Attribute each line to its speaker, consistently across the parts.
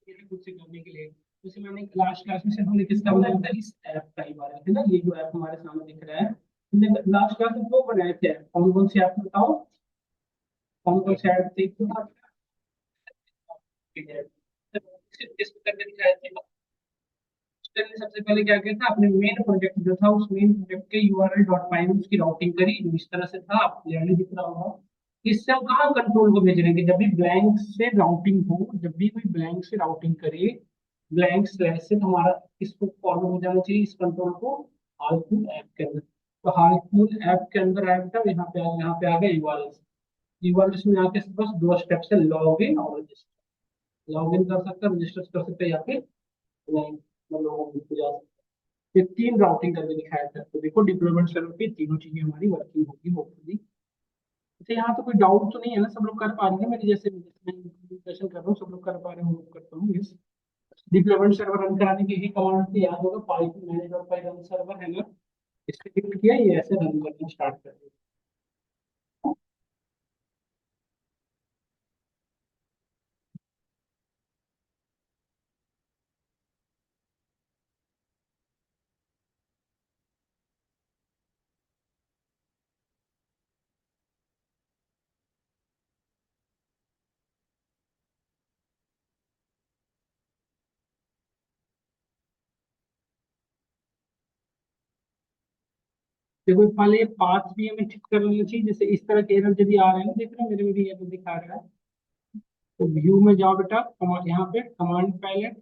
Speaker 1: ये खुद से करने के लिए। जैसे मैंने लास्ट क्लास में सिर्फ हमने किसका बनाया था, इस ऐप का ही बनाया था ना, ये जो ऐप हमारे सामने दिख रहा है, हमने लास्ट क्लास में वो बनाए थे। कौन कौन से ऐप बताओ, कौन कौन से ऐप थे तो आप इसको करके दिखाए थे। उसने सबसे पहले क्या किया था, अपने मेन प्रोजेक्ट जो था उस मेन प्रोजेक्ट के यूआरएल डॉट फाइल में उसकी राउटिंग करी, जो इस तरह से था, आप क्लियरली दिख रहा होगा। इससे हम कहाँ कंट्रोल को भेज रहे हैं कि जब भी ब्लैंक से राउटिंग हो, जब भी कोई ब्लैंक से राउटिंग करे, ब्लैंक स्लैश से, तो हमारा इसको फॉरवर्ड हो जाना चाहिए, इस कंट्रोल को हालफुल ऐप के अंदर। तो हालफुल ऐप के अंदर आया बेटा, यहाँ पे आ गया यूआरएल। यूआरएल में आके बस दो स्टेप से लॉग इन और रजिस्टर, लॉग इन कर सकते हैं, रजिस्टर कर सकते हैं, या फिर नहीं मतलब हो जा सकता है। ये तीन राउटिंग करके दिखाया था, तो देखो डिप्लोयमेंट सर्वर पे तीनों चीजें हमारी वर्किंग होगी होपफुली। अच्छा, यहाँ तो कोई डाउट तो नहीं है ना, सब लोग कर पा रहे हैं मेरे जैसे, मैं प्रेजेंटेशन कर रहा हूँ, सब लोग कर पा रहे हो, करता हूँ यस। डिप्लोयमेंट सर्वर रन कराने की ही कमांड से याद होगा, पाइथन मैनेज और पाई रन सर्वर है ना, इससे क्लिक किया, ये ऐसे रन करना स्टार्ट कर दिया। देखो पहले ये पाथ भी हमें ठीक कर लेना चाहिए, जैसे इस तरह के एरर यदि आ रहे हैं ना, देख रहे हो मेरे में भी ये तो दिखा रहा है। तो व्यू में जाओ बेटा, यहाँ पे कमांड पैलेट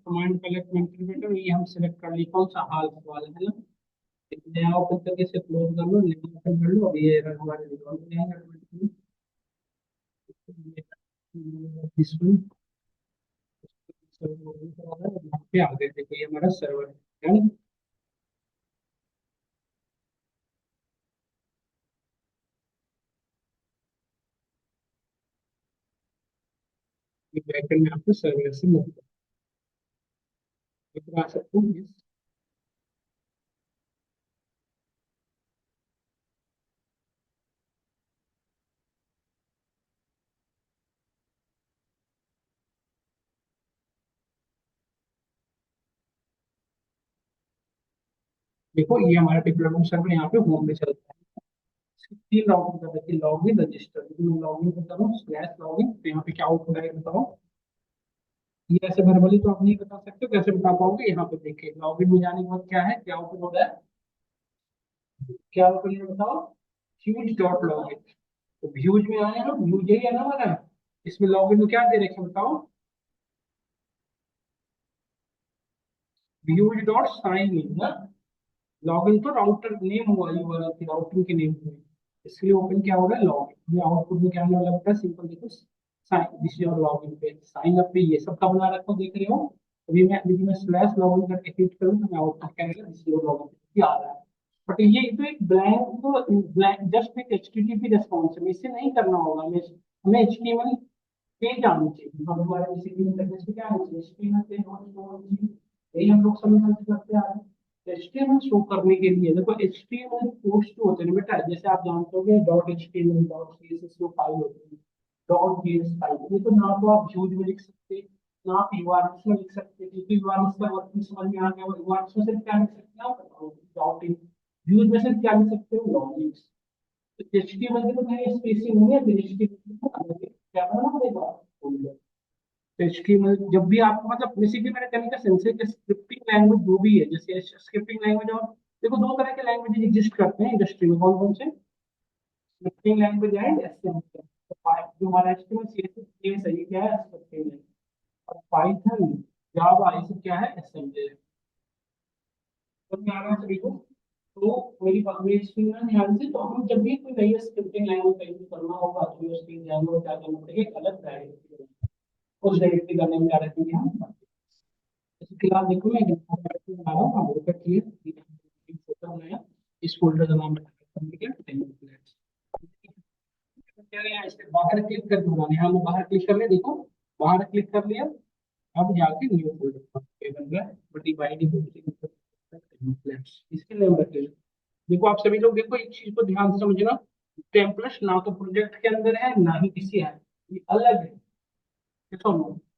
Speaker 1: में इंटीग्रेटर, ये हम सिलेक्ट कर ली कौन सा हाल वाला है ना, एक नया ओपन करके इसे क्लोज कर लो, नया ओपन कर लो, अब ये एरर हमारे रिजॉल्व हो जाएंगे ऑटोमेटिकली। इसमें यहाँ पे आ गए, देखो ये हमारा सर्वर है ना। ये बैकएंड में आपको सर्वर से मूव करवा सकते हो yes। देखो ये हमारा डिप्लोयमेंट सर्वर यहाँ पे होम में चलता है। इसकी तीन लॉगिन कर रखी, लॉगिन रजिस्टर, मैं लॉगिन करता हूँ स्लैश लॉगिन, तो यहाँ पे क्या आउटपुट आएगा बताओ। ये ऐसे वर्बली तो आप नहीं बता सकते, कैसे बता पाओगे, यहाँ पे देखिए लॉगिन में जाने के बाद क्या है, क्या ओपन हो रहा है, क्या ओपन है बताओ, ह्यूज डॉट लॉगिन। तो व्यूज में आए ना, व्यूज यही है ना हमारा, इसमें लॉगिन में क्या दे रखे हैं बताओ, व्यूज डॉट साइन इन ना। लॉगिन तो राउटर नेम हुआ, यूआरएल की राउटिंग के नेम हुए, इसके लिए ओपन क्या हो रहा है लॉगिन, ये आउटपुट में क्या आने वाला है सिंपल देखो, sign, this is your login page, sign up पे ये सब का बना रखा हूं, देख रहे हो। अभी मैं यदि मैं स्लैश लॉगिन करके हिट करूं तो मैं आउटपुट क्या आएगा, this is your login page आ रहा है। बट ये तो एक ब्लैंक जस्ट एक एचटीटीपी रेस्पॉन्स है, इससे नहीं करना होगा, हमें हमें एचटीएमएल पेज आनी चाहिए, हम हमारे बेसिकली इंटरफेस पे क्या आनी चाहिए, एचटीएमएल पेज होनी चाहिए। यही हम लोग समय करते आ रहे हैं। एचटीएमएल शो करने के लिए देखो, एचटीएमएल कोड्स जो होते हैं बेटा, जैसे आप जानते होंगे डॉट एचटीएमएल डॉट सीएसएस जो फाइल होती है, डॉट जेएस फाइल, ये तो ना तो आप व्यूज में लिख सकते, ना आप यूआरएल्स में लिख सकते, क्योंकि यूआरएल्स का वर्किंग समझ में आ गया, यूआरएल्स में सिर्फ क्या लिख सकते हैं आप, डॉट, व्यूज में सिर्फ क्या लिख सकते हो, लॉजिक्स। एचटीएमएल की तो कहीं स्पेसिंग नहीं है, फिर एचटीएमएल क्या करना पड़ेगा, तो एचटीएमएल जब भी आपको मतलब बेसिकली मैंने कहने का सेंस है कि स्क्रिप्टिंग लैंग्वेज जो भी है, जैसे स्क्रिप्टिंग लैंग्वेज, और देखो दो तरह के लैंग्वेज एग्जिस्ट करते हैं इंडस्ट्री में, कौन कौन से, स्क्रिप्टिंग लैंग्वेज एंड एसएमएल। तो जो हमारा एचटीएमएल सीएसएस ये सही क्या है, स्क्रिप्टिंग लैंग्वेज, और पाइथन जावा ये सब क्या है, एसएमएल। तो मैं आ रहा हूँ सभी को, तो मेरी स्क्रीन में ध्यान से, तो हम जब भी कोई नई स्क्रिप्टिंग लैंग्वेज का यूज करना होगा तो ये स्क्रीन जानना क्या करना पड़ेगा, एक अलग डायरेक्टरी, उस डायरेक्टरी का नेम क्या रखेंगे हम। जैसे फिलहाल देखो मैं डायरेक्टरी बना रहा हूँ, हम लोग का फोल्डर बनाया, इस फोल्डर का नाम रखा है टेम्पलेट्स। क्या है, इसके बाहर क्लिक करके बनाने, हम बाहर क्लिक कर ले, देखो बाहर क्लिक कर लिया, अब जाके न्यू फोल्डर बन रहा है, बट बाई डिफॉल्ट टेम्पलेट्स इसके नेम रख लेना। देखो आप सभी लोग देखो, एक चीज को ध्यान से समझना, टेम्पलेट्स ना तो प्रोजेक्ट के अंदर है ना ही किसी है, ये अलग है, देखो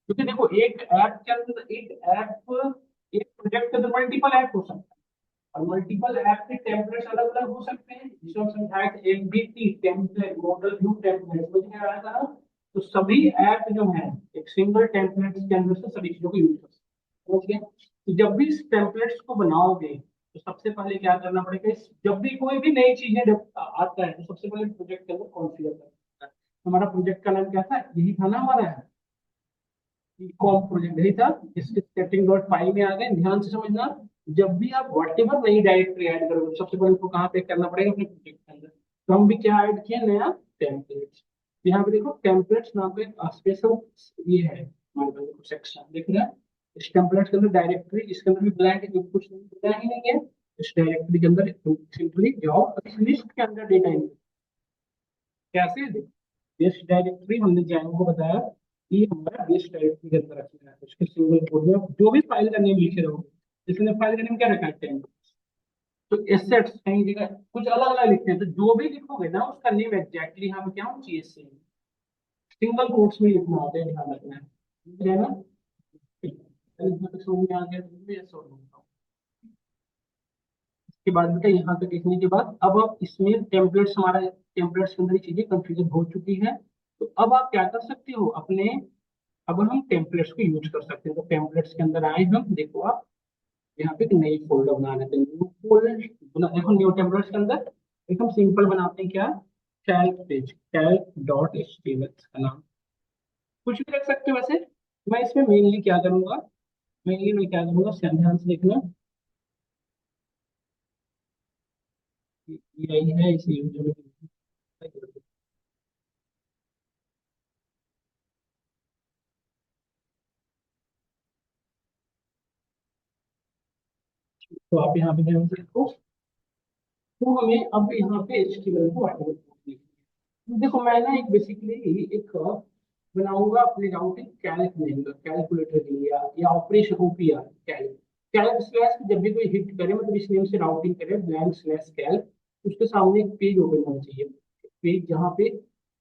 Speaker 1: क्योंकि देखो एक ऐप के अंदर एक प्रोजेक्ट के अंदर मल्टीपल ऐप हो सकते हैं, और मल्टीपल ऐप के टेम्पलेट्स अलग अलग हो सकते हैं, जिसको हम समझाया कि MBT template model view template समझ में आया था। तो सभी ऐप जो है एक सिंगल टेम्पलेट के अंदर से सभी चीजों को यूज कर सकते हैं, समझ गए। तो जब भी इस टेम्पलेट्स को बनाओगे तो सबसे पहले क्या करना पड़ेगा, जब भी कोई भी नई चीजें आता है तो सबसे पहले प्रोजेक्ट के अंदर कॉन्फ़िगर करना है। हमारा प्रोजेक्ट का नाम क्या था, यही था ना हमारा, कॉम प्रोजेक्ट यही था। इसके सेटिंग डॉट फाइल में आ गए, ध्यान से समझना। जब भी आप वट एवर नई डायरेक्टरी ऐड करोगे तो सबसे पहले उसको कहाँ पे करना पड़ेगा, अपने प्रोजेक्ट के अंदर। तो हम भी क्या ऐड किए, नया टेम्पलेट्स। यहाँ पे देखो टेम्पलेट्स नाम पे एक स्पेशल ये है हमारे पास, देखो सेक्शन दिख रहा है। इस टेम्पलेट के अंदर डायरेक्टरी, इसके अंदर भी ब्लैंक है क्योंकि कुछ दिया ही नहीं है। इस डायरेक्टरी के अंदर सिंपली जाओ, इस लिस्ट के अंदर डेटा इंटर कैसे देखो। बेस्ट डायरेक्टरी हमने जैंगो को बताया कि ये हमारा बेस्ट डायरेक्टरी के अंदर रखना है। उसके सिंगल कोड में जो भी फाइल का नेम लिखे रहोगे, इसने फाइल का नेम क्या रखा है, टेम्प। तो एसेट्स कहीं जगह कुछ अलग अलग लिखते हैं, तो जो भी लिखोगे ना उसका नेम एग्जैक्टली यहाँ पे क्या होना चाहिए, सेम सिंगल कोट्स में लिखना होता है, ध्यान रखना है, ठीक है ना। ठीक है, इसमें तक समझ में आ गया तो मैं ऐसा बोलता हूँ। इसके बाद बेटा यहाँ तक लिखने के बाद अब आप इसमें टेम्पलेट्स, हमारा टेम्पलेट्स के अंदर ये चीजें कंफ्यूजन हो चुकी है। तो अब आप क्या कर सकते हो अपने, अब हम टेम्पलेट्स को यूज कर सकते हैं। तो टेम्पलेट्स के अंदर आए हम, देखो आप यहाँ पे एक नई फोल्डर बना लेते हैं, न्यू फोल्डर बना। देखो न्यू टेम्पलेट्स के अंदर एकदम सिंपल बनाते हैं क्या, calc page, calc dot H T M L का नाम, कुछ भी रख सकते हो वैसे। मैं इसमें मेनली क्या करूंगा, मेनली मैं क्या करूंगा, ध्यान से देखना। यही है, इसे यूज तो आप यहाँ पे ध्यान से देखो। तो हमें अब यहाँ पे HTML को ऑटोमेट करनी है। देखो मैं ना एक बेसिकली एक बनाऊंगा अपने राउटिंग कैल्क नेम का, कैलकुलेटर के लिए या operation OPR Calc, Calc slash जब भी कोई हिट करे, मतलब इस नेम से राउटिंग करे, ब्लैंक स्लैश कैल्क, उसके सामने एक पेज ओपन होना चाहिए। पेज जहाँ पे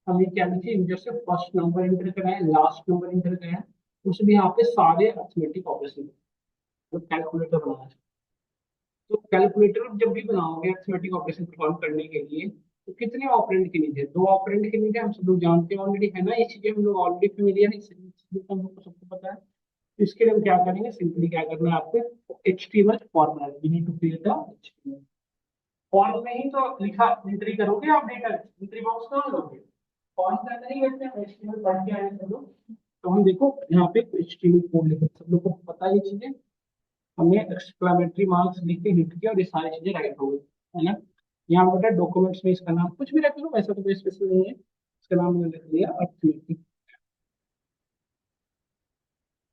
Speaker 1: हमें क्या लिखे, यूजर से फर्स्ट नंबर इंटर कराए, लास्ट नंबर इंटर कराए, उसमें यहाँ पे सारे अर्थमेटिक ऑपरेशन, तो कैलकुलेटर बनाना चाहिए। तो कैलकुलेटर जब भी बनाओगे अरिथमेटिक ऑपरेशन परफॉर्म करने के लिए, तो कितने ऑपरेंड की नीड है, दो ऑपरेंड की नीड है, हम सब लोग जानते हैं ऑलरेडी, है ना, ये चीजें हम लोग ऑलरेडी फेमिलियर है, इसलिए हम लोग को सबको पता है। तो इसके लिए हम क्या करेंगे, सिंपली क्या करना है आपको, HTML formula, you need to create a HTML form में ही तो लिखा एंट्री करोगे आप, डेटा एंट्री बॉक्स कहाँ लोगे, फॉर्म के अंदर ही करते हैं, HTML पढ़ के आए सब लोग। तो हम देखो यहाँ पे HTML कोड लिखे, सब लोग को पता है ये चीजें। हमने एक्सक्लेमेटरी मार्क्स लिख के हिट किया और ये सारी चीजें राइट हो गई, है ना। यहाँ पर डॉक्यूमेंट्स में इसका नाम कुछ भी रख लो, ऐसा तो कोई स्पेशल नहीं है, इसका नाम मैंने लिख दिया अर्थमेटिक,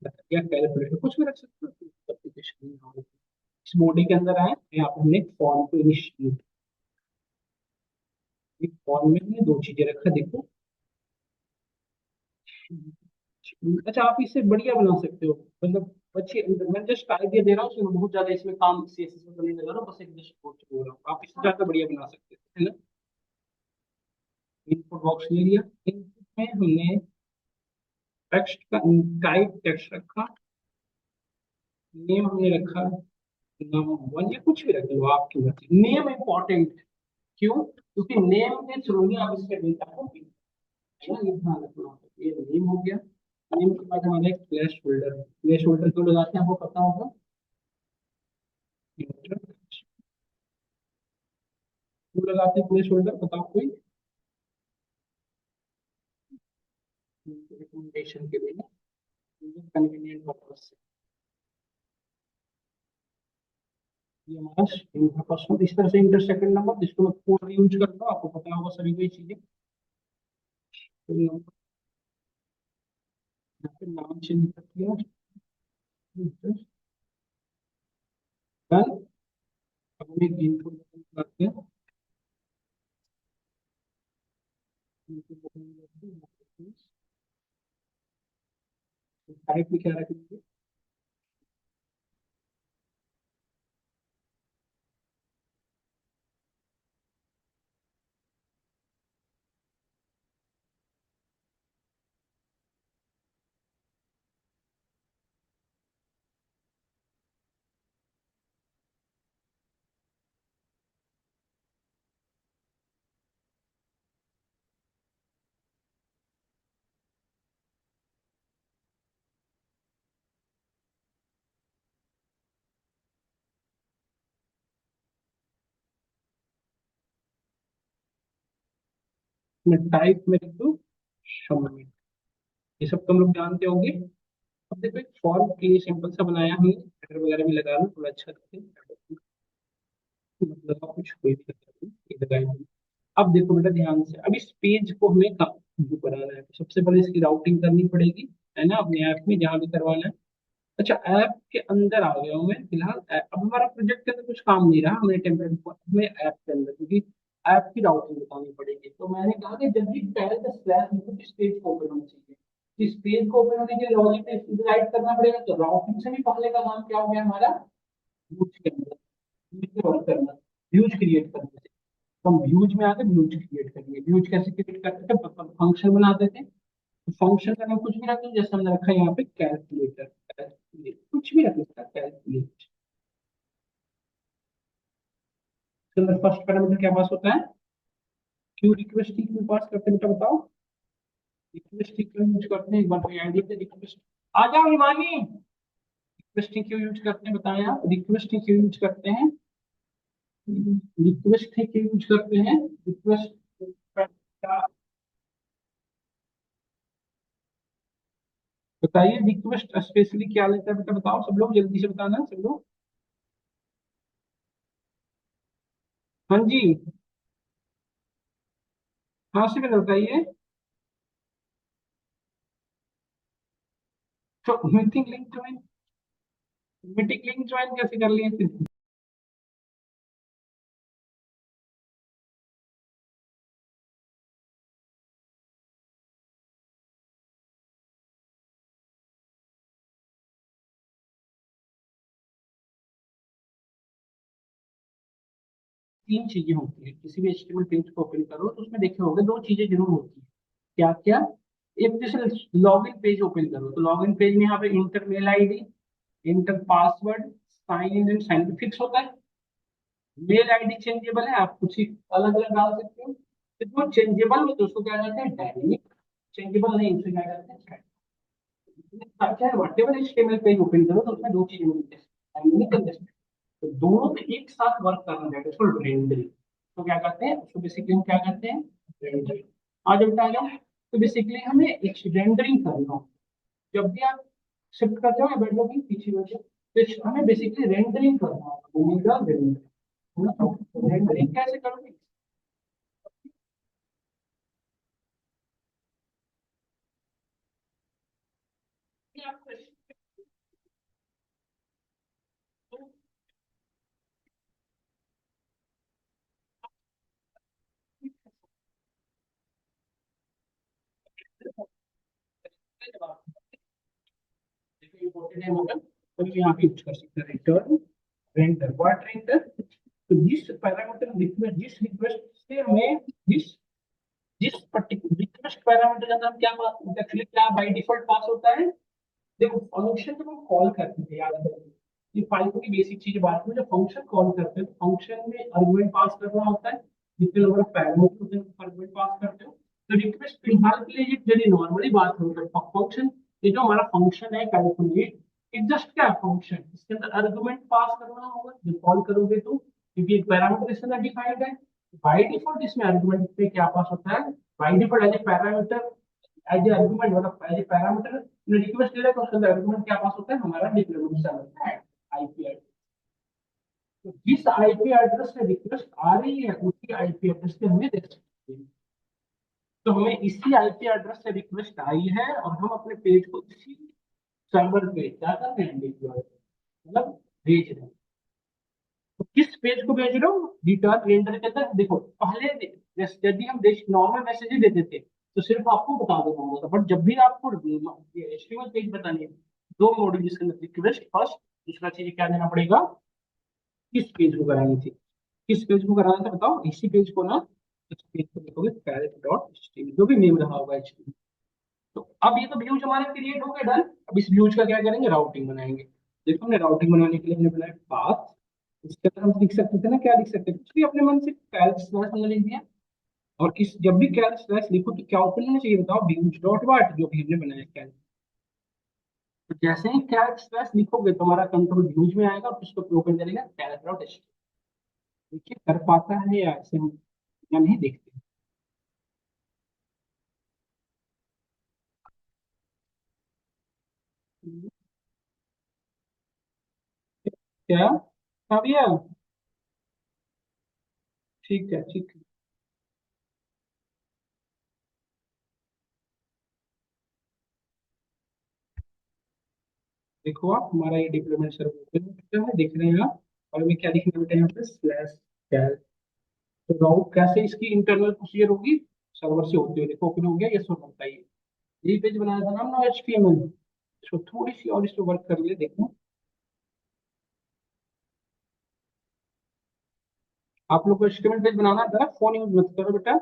Speaker 1: रख दिया कैलकुलेटर, कुछ भी रख सकते हो एप्लीकेशन। इस बॉडी के अंदर आए, यहाँ पे हमने फॉर्म को इनिशिएट, फॉर्म में हमने दो चीजें रखा, देखो। अच्छा आप इससे बढ़िया बना सकते हो, मतलब अच्छी, मैं जस्ट आइडिया दे रहा हूँ, उसमें बहुत ज्यादा इसमें काम CSS में तो नहीं लगा रहा हूँ, बस एक जस्ट कोड बोल रहा हूँ, आप इससे ज्यादा बढ़िया बना सकते हो, है ना। इनपुट बॉक्स ले लिया, इनपुट में हमने टेक्स्ट का टाइप टेक्स्ट रखा, नेम हमने रखा नंबर वन, या कुछ भी रख लो आपकी मर्जी, नेम इंपॉर्टेंट, क्यों, क्योंकि नेम के थ्रू ही आप इसके डेटा को पिक, है ना, ये ध्यान रखना होता है। ये नेम हो गया, नेम के बाद हमारा एक प्लेस होल्डर, प्लेस होल्डर क्यों लगाते हैं आपको पता होगा, क्यों लगाते हैं प्लेस होल्डर, बताओ कोई, रिकमेंडेशन के लिए, कन्वीनियंट पर्पज से। ये हमारा इंटर फर्स्ट नंबर, इस तरह से इंटर सेकंड नंबर, जिसको मैं कोड यूज करता हूँ, आपको पता होगा सभी को ये चीजें। तो नंबर, यहाँ पे नाम चेंज कर दिया, डन। अब हम एक इनपुट करते हैं, टाइप में क्या रखेंगे, मैं टाइप में लिख दूँ सबमिट। ये सब तुम लोग जानते होंगे। अब देखो एक फॉर्म के लिए सिंपल सा बनाया हमने, हेडर वगैरह भी लगा लो थोड़ा अच्छा लगते हैं, मतलब कुछ कोई भी लगाएंगे। अब देखो बेटा ध्यान से, अब इस पेज को हमें जो कराना है, तो सबसे पहले इसकी राउटिंग करनी पड़ेगी, है ना, अपने ऐप में जहाँ भी करवाना है। अच्छा, ऐप के अंदर आ गया हूँ मैं फिलहाल। अब हमारा प्रोजेक्ट के अंदर कुछ काम नहीं रहा, हमें टेम्पलेट हमें ऐप के अंदर, क्योंकि ऐप की राउटिंग बतानी पड़ेगी। तो मैंने कहा कि जब भी पहले का स्लैश लिखो इस पेज को ओपन होना चाहिए, इस पेज को ओपन होने के लिए लॉगिन पेज डिलीट करना पड़ेगा। तो राउटिंग से भी पहले का काम क्या हो गया हमारा, व्यूज के अंदर वर्क करना, व्यूज क्रिएट करने से। तो हम व्यूज में आके व्यूज क्रिएट करेंगे। व्यूज कैसे क्रिएट करते थे, फंक्शन बनाते थे। फंक्शन का नाम कुछ भी रख दो, जैसे हमने रखा है यहाँ पे कैलकुलेटर, कैलकुलेट कुछ भी रख सकता है, कैलकुलेट। तो फर्स्ट पैरामीटर क्या पास होता है, क्यों रिक्वेस्ट की क्यों पास करते हैं बेटा बताओ। रिक्वेस्ट की क्यों यूज करते हैं, एक बार कोई आइडिया दे रिक्वेस्ट। आ जाओ हिमानी। रिक्वेस्ट क्यों यूज करते हैं बताएं आप, रिक्वेस्ट क्यों यूज करते हैं, रिक्वेस्ट क्यों यूज करते हैं, रिक्वेस्ट बताइए। रिक्वेस्ट स्पेशली क्या लेता है बेटा बताओ, सब लोग जल्दी से बताना सब लोग। हाँ जी, हाँ से बताइए। तो meeting link join, meeting link join कैसे कर लिए फिर। तीन चीजें होती है किसी भी एचटीएमएल पेज को ओपन करो तो उसमें देखे होंगे दो चीजें जरूर होती है। क्या क्या, एक जैसे लॉगिन पेज ओपन करो तो लॉगिन पेज में यहाँ पे enter mail ID, enter password, sign in and sign fix होता है। मेल आईडी चेंजेबल है, आप कुछ ही अलग अलग डाल सकते हो। तो जो चेंजेबल होते हैं उसको क्या कहते हैं, डायनेमिक। चेंजेबल नहीं उसे क्या कहते हैं, चाहे व्हाटएवर एचटीएमएल पेज ओपन करो तो उसमें दो चीजें मिलती है, डायनेमिक और स्टैटिक। तो दोनों पे एक साथ वर्क करना चाहिए, उसको रेंडरिंग तो क्या कहते हैं, उसको बेसिकली हम क्या कहते हैं, रेंडरिंग। आज बता जाओ। तो बेसिकली हमें एक रेंडरिंग करना हो, जब भी आप शिफ्ट करते हो या बैठ जाओगे पीछे बैठे, तो हमें बेसिकली रेंडरिंग करना होगा, रेंडरिंग। रेंडरिंग कैसे करोगे, कि आप इम्पोर्टेंट है मतलब, तो यहाँ पे यूज कर सकते हैं रिटर्न रेंडर, व्हाट रेंडर। तो जिस पैरामीटर रिक्वेस्ट, जिस रिक्वेस्ट से हमें जिस जिस पर्टिकुलर रिक्वेस्ट पैरामीटर का नाम क्या एक्चुअली क्या बाय डिफॉल्ट पास होता है। देखो फंक्शन जब हम कॉल करते थे, याद करिए ये फाइल की बेसिक चीज बात में, जब फंक्शन कॉल करते हैं तो फंक्शन में आर्गुमेंट पास करना होता है, जितने नंबर ऑफ पैरामीटर होते हैं आर्गुमेंट पास करते हो। तो रिक्वेस्ट फिलहाल के लिए यदि नॉर्मली बात हो तो फंक्शन, ये जो हमारा फंक्शन है कैलकुलेट, एक जस्ट क्या फंक्शन, इसके अंदर आर्गुमेंट पास करना होगा जब कॉल करोगे तो, क्योंकि एक पैरामीटर इसके अंदर डिफाइंड है। बाय डिफॉल्ट इसमें आर्गुमेंट पे क्या पास होता है, by default as a parameter, as a argument मतलब एज ए पैरामीटर रिक्वेस्ट दे रहा है तो उसके अंदर आर्गुमेंट क्या पास होता है, हमारा डिक्लेरेशन होता है आईपी एड्रेस। तो जिस आईपी एड्रेस से रिक्वेस्ट आ रही है उसी आईपी एड्रेस पे हमें देख सकते हैं। तो हमें इसी आईपी एड्रेस से रिक्वेस्ट आई है और हम अपने पेज को इसी सर्वर पे क्या कर रहे हैं, मतलब भेज रहे हैं। तो किस पेज को भेज रहे हो, रिटर्न रेंडर के अंदर देखो पहले यदि हम नॉर्मल मैसेज ही देते थे तो सिर्फ आपको बता देना होगा, बट जब भी आपको एचटीएमएल पेज बतानी है, दो मॉड्यूल जिसके अंदर रिक्वेस्ट फर्स्ट, दूसरा चीज क्या देना पड़ेगा, किस पेज को करानी थी, किस पेज को कराना था बताओ, इसी पेज को ना। इस पेज को लिखोगे कैरेट डॉट एचटीएमएल, जो भी नेम रहा होगा एचटीएमएल। तो अब ये तो व्यूज हमारे क्रिएट हो गए, डन। अब इस व्यूज का क्या करेंगे, राउटिंग बनाएंगे। देखो हमने राउटिंग बनाने के लिए हमने बनाया पाथ, इसके अंदर हम लिख सकते थे ना, क्या लिख सकते थे, कुछ भी अपने मन से कैल्क स्लैश हमने लिख दिया। और किस जब भी कैल्क स्लैश लिखो तो क्या ओपन होना चाहिए बताओ, व्यूज डॉट वाट, जो भी हमने बनाया कैल्क। तो जैसे ही कैल्क स्लैश लिखोगे तो हमारा कंट्रोल व्यूज में आएगा और उसको ओपन करेगा कैल्क डॉट एच। देखिए कर पाता है या ऐसे हम या नहीं देखते। क्या हाँ भैया। ठीक है ठीक है। देखो आप हमारा ये डिप्लोयमेंट सर्वर ओपन हो चुका है, देख रहे हैं आप। और हमें क्या लिखना बेटा यहाँ पे स्लैश कैल। तो राउट कैसे इसकी इंटरनल प्रोसीजर होगी, सर्वर से होते हुए देखो ओपन हो गया, ये सब बताइए। यही पेज बनाया था ना हमने HTML। इसको थोड़ी सी और इस पे वर्क कर ले देखो। आप लोग को HTML पेज बनाना था, फोन यूज मत करो बेटा।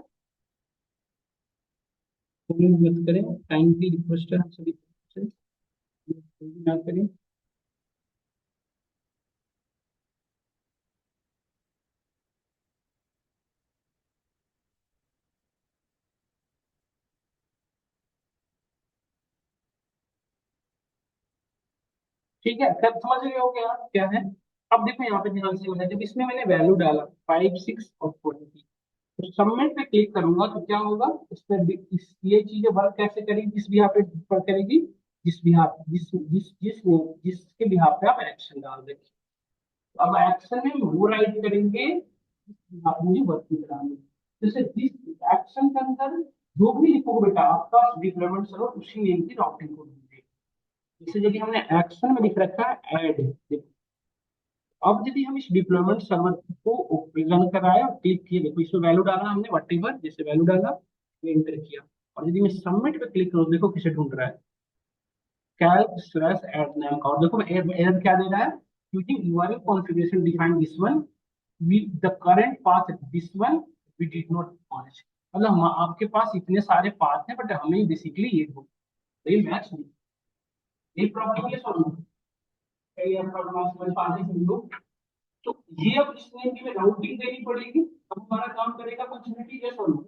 Speaker 1: फोन यूज मत करें, टाइम की रिक्वेस्ट है हम सभी से, ना करें। ठीक है, सब समझ गए हो क्या क्या है। अब देखो यहाँ पे ध्यान से होना है, जब इसमें मैंने वैल्यू डाला 5 6 और 20, तो सबमिट पे क्लिक करूंगा तो क्या होगा इसमें ये चीजें वर्क कैसे करेगी, किस बिहाफ पे पर करेगी, जिस बिहाफ जिसके बिहाफ पे आप एक्शन डाल देंगे। तो अब एक्शन में वो राइट करेंगे आपने वर्क कराने। जैसे जिस एक्शन के अंदर जो भी लिखोगे बेटा आपका डिप्लोयमेंट सर्वर उसी नेम की राउटिंग कोड होगी। जैसे यदि हमने एक्शन में लिख रखा है ऐड, अब यदि हम इस डिप्लोयमेंट सर्वर को रन कराए और क्लिक किए, देखो इसमें वैल्यू डाला हमने वट एवर, जैसे वैल्यू डाला ये एंटर किया, और यदि मैं सबमिट पे क्लिक करूँ देखो किसे ढूंढ रहा है, कैल्क स्लैश एड नाम का। और देखो एरर क्या दे रहा है, using URL configuration define this one with the current path this one we did not polish. मतलब आपके पास इतने सारे पाथ हैं बट हमें बेसिकली ये ढूंढ, तो ये मैच नहीं, ये प्रॉब्लम ये सॉल्व है, ये प्रॉब्लम समझ पाते हैं। तो ये अब इस नेम की में राउटिंग देनी पड़ेगी, अब हमारा काम करेगा फंक्शनलिटी ये सॉल्व।